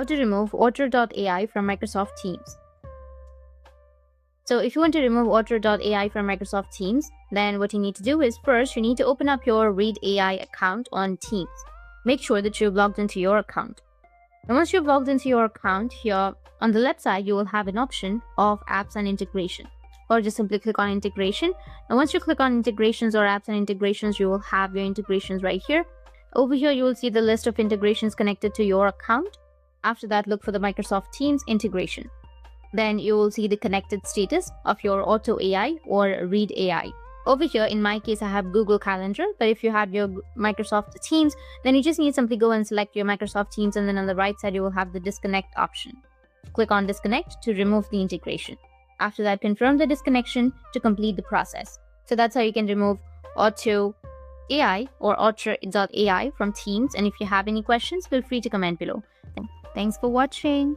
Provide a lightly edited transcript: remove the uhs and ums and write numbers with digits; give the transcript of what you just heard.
How to remove Otter.ai from Microsoft Teams. So if you want to remove Otter.ai from Microsoft Teams, then what you need to do is first you need to open up your GuiDE account on Teams. Make sure that you've logged into your account. And once you've logged into your account, here on the left side, you will have an option of apps and integration. Or just simply click on integration. And once you click on integrations or apps and integrations, you will have your integrations right here. Over here, you will see the list of integrations connected to your account. After that, look for the Microsoft Teams integration. Then you will see the connected status of your Otter.ai or GuiDE. Over here, in my case, I have Google Calendar, but if you have your Microsoft Teams, then you just need to simply go and select your Microsoft Teams, and then on the right side, you will have the disconnect option. Click on disconnect to remove the integration. After that, confirm the disconnection to complete the process. So that's how you can remove Otter.ai or Otter.ai from Teams. And if you have any questions, feel free to comment below. Thanks for watching.